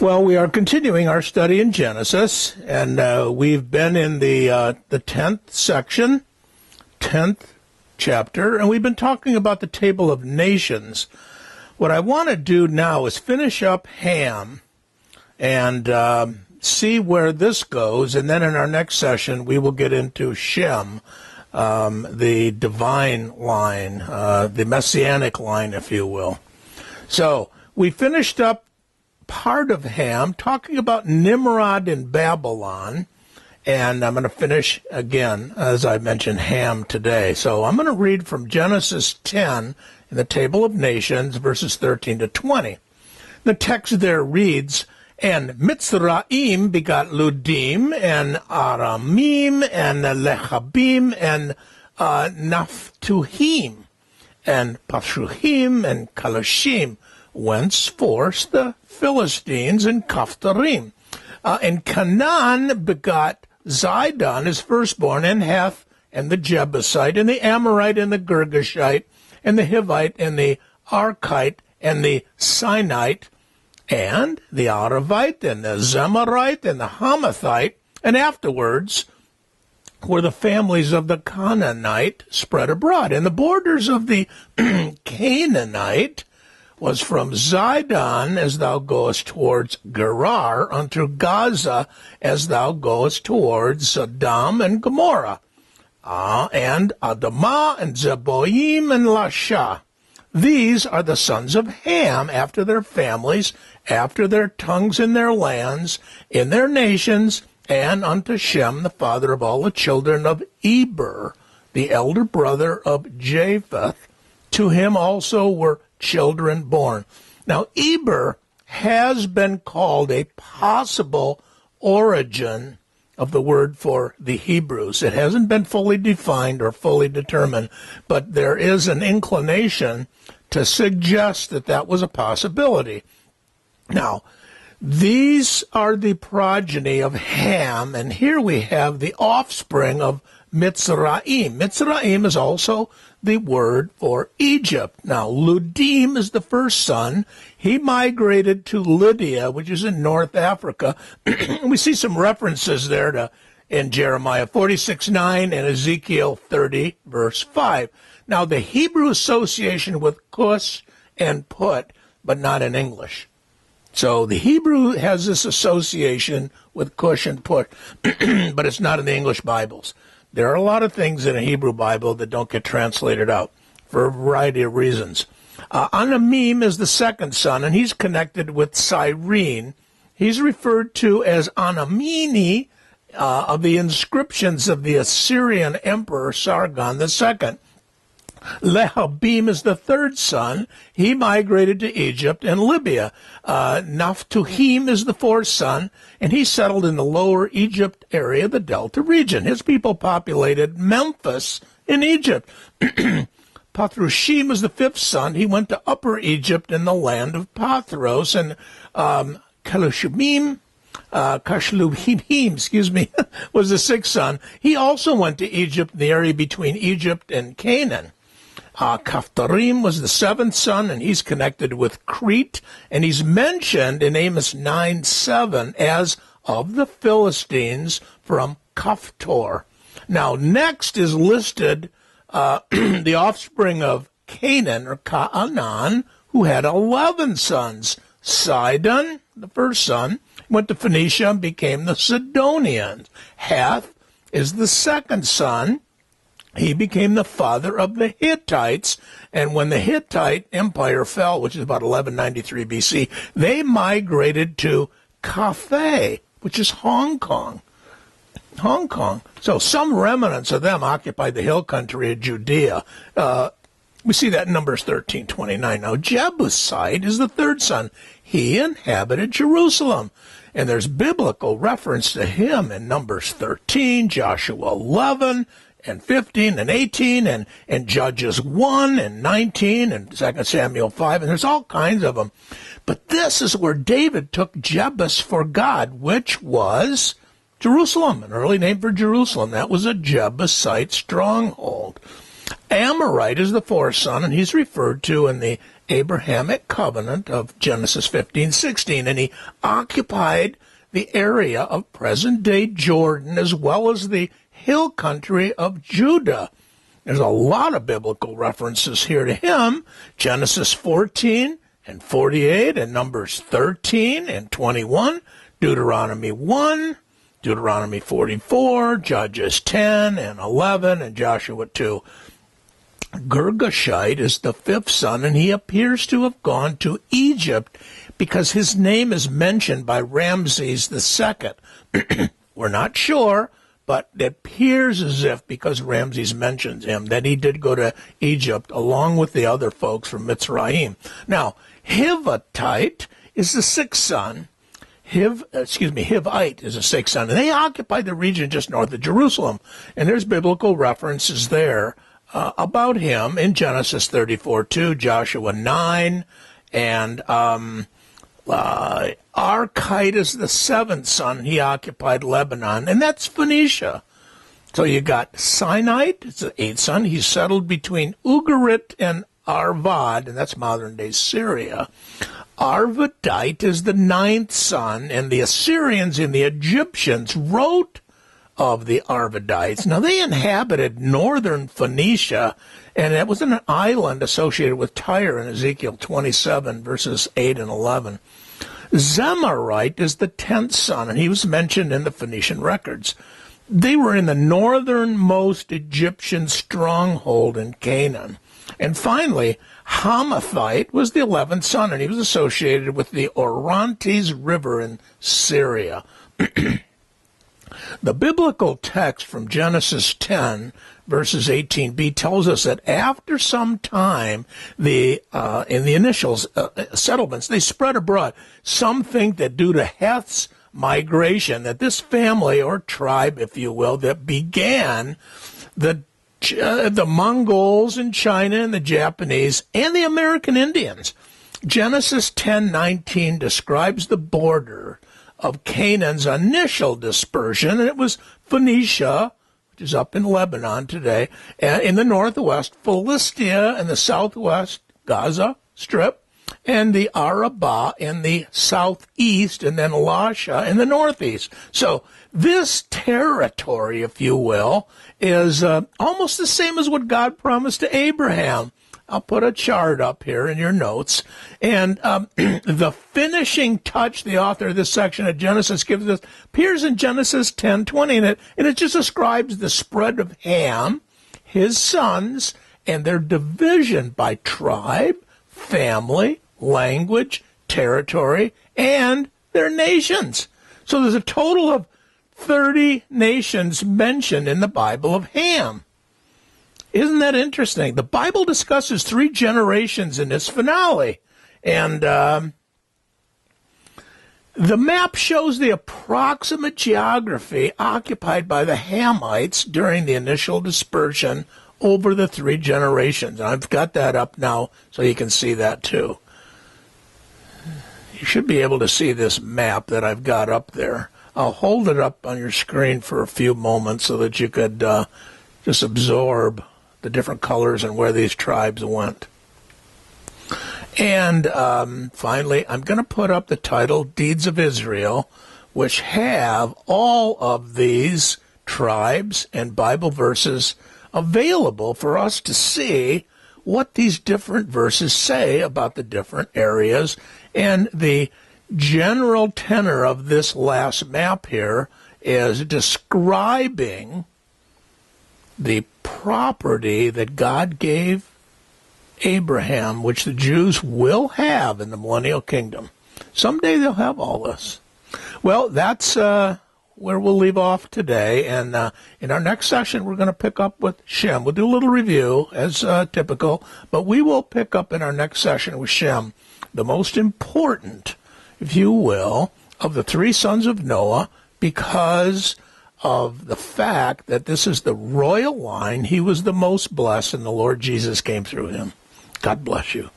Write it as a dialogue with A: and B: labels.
A: Well, we are continuing our study in Genesis, and we've been in the 10th section, 10th chapter, and we've been talking about the table of nations. What I want to do now is finish up Ham and see where this goes, and then in our next session we will get into Shem, the divine line, the messianic line, if you will. So we finished up part of Ham, talking about Nimrod in Babylon, and I'm going to finish again, as I mentioned, Ham today. So I'm going to read from Genesis 10 in the Table of Nations, verses 13 to 20. The text there reads, "And Mitzrayim begot Ludim, and Aramim, and Lechabim, and Naphtuhim, and Pathruhim, and Kalashim, whence forth the Philistines and Caphtorim. And Canaan begot Zidon, his firstborn, and Heth, and the Jebusite, and the Amorite, and the Girgashite, and the Hivite, and the Arkite, and the Sinite, and the Aravite, and the Zemarite, and the Hamathite, and afterwards were the families of the Canaanite spread abroad. And the borders of the Canaanite was from Zidon as thou goest towards Gerar unto Gaza as thou goest towards Sodom and Gomorrah, and Adamah and Zeboim and Lasha. These are the sons of Ham after their families, after their tongues in their lands, in their nations, and unto Shem, the father of all the children of Eber, the elder brother of Japheth. To him also were children born." Now, Eber has been called a possible origin of the word for the Hebrews. It hasn't been fully defined or fully determined, but there is an inclination to suggest that that was a possibility. Now, these are the progeny of Ham, and here we have the offspring of Mitzrayim. Mitzrayim is also the word for Egypt. Now, Ludim is the first son. He migrated to Lydia, which is in North Africa. We see some references there in Jeremiah 46:9 and Ezekiel 30, verse 5. Now, the Hebrew association with Cush and Put, but not in English. So the Hebrew has this association with Cush and Put, but it's not in the English Bibles. There are a lot of things in a Hebrew Bible that don't get translated out for a variety of reasons. Anamim is the second son, and he's connected with Cyrene. He's referred to as Anamini of the inscriptions of the Assyrian emperor Sargon II. Lehabim is the third son. He migrated to Egypt and Libya. Naphtuhim is the fourth son, and he settled in the lower Egypt area, the Delta region. His people populated Memphis in Egypt. Pathrushim is the fifth son. He went to Upper Egypt in the land of Pathros, and Kashluhim, was the sixth son. He also went to Egypt, the area between Egypt and Canaan. Caphtorim was the seventh son, and he's connected with Crete, and he's mentioned in Amos 9:7 as of the Philistines from Caphtor. Now, next is listed the offspring of Canaan, or Canaan, who had 11 sons. Sidon, the first son, went to Phoenicia and became the Sidonians. Heth is the second son. He became the father of the Hittites, and when the Hittite Empire fell, which is about 1193 BC, they migrated to Cathay, which is Hong Kong. So some remnants of them occupied the hill country of Judea. We see that in Numbers 13:29. Now, Jebusite is the third son. He inhabited Jerusalem, and there's biblical reference to him in Numbers 13, Joshua 11, and 15 and 18 and Judges 1 and 19 and 2 Samuel 5, and there's all kinds of them. But this is where David took Jebus for God, which was Jerusalem, an early name for Jerusalem. That was a Jebusite stronghold. Amorite is the fourth son, and he's referred to in the Abrahamic covenant of Genesis 15:16, and he occupied the area of present-day Jordan as well as the hill country of Judah. There's a lot of biblical references here to him. Genesis 14 and 48 and Numbers 13 and 21, Deuteronomy 1, Deuteronomy 44, Judges 10 and 11, and Joshua 2. Girgashite is the fifth son, and he appears to have gone to Egypt because his name is mentioned by Ramses II. We're not sure, but it appears as if, because Ramses mentions him, that he did go to Egypt along with the other folks from Mitzrayim. Now, Hivite is the sixth son. Hivite is the sixth son, and they occupied the region just north of Jerusalem. And there's biblical references there about him in Genesis 34:2, Joshua 9, and Archite is the seventh son. He occupied Lebanon, and that's Phoenicia. So you got Sinite, it's the eighth son. He settled between Ugarit and Arvad, and that's modern-day Syria. Arvadite is the ninth son, and the Assyrians and the Egyptians wrote of the Arvadites. Now, they inhabited northern Phoenicia, and it was an island associated with Tyre in Ezekiel 27, verses 8 and 11. Zemarite is the 10th son, and he was mentioned in the Phoenician records. They were in the northernmost Egyptian stronghold in Canaan. And finally, Hamathite was the 11th son, and he was associated with the Orontes River in Syria. The biblical text from Genesis 10, verses 18b, tells us that after some time, in the initial settlements, they spread abroad. Some think that due to Heth's migration, that this family or tribe, if you will, that began the Mongols in China and the Japanese and the American Indians. Genesis 10:19 describes the border of Canaan's initial dispersion, and it was Phoenicia, which is up in Lebanon today, and in the northwest, Philistia in the southwest, Gaza Strip, and the Arabah in the southeast, and then Lasha in the northeast. So this territory, if you will, is almost the same as what God promised to Abraham. I'll put a chart up here in your notes. And the finishing touch the author of this section of Genesis gives us appears in Genesis 10:20, and it just describes the spread of Ham, his sons, and their division by tribe, family, language, territory, and their nations. So there's a total of 30 nations mentioned in the Bible of Ham. Isn't that interesting? The Bible discusses 3 generations in its finale. And the map shows the approximate geography occupied by the Hamites during the initial dispersion over the 3 generations. And I've got that up now so you can see that too. You should be able to see this map that I've got up there. I'll hold it up on your screen for a few moments so that you could just absorb the different colors and where these tribes went. And finally, I'm going to put up the title, Deeds of Israel, which have all of these tribes and Bible verses available for us to see what these different verses say about the different areas. And the general tenor of this last map here is describing the property that God gave Abraham, which the Jews will have in the millennial kingdom. Someday they'll have all this. Well, that's where we'll leave off today. And in our next session, we're going to pick up with Shem. We'll do a little review, as typical, but we will pick up in our next session with Shem, the most important, if you will, of the 3 sons of Noah, because of the fact that this is the royal line. He was the most blessed, and the Lord Jesus came through him. God bless you.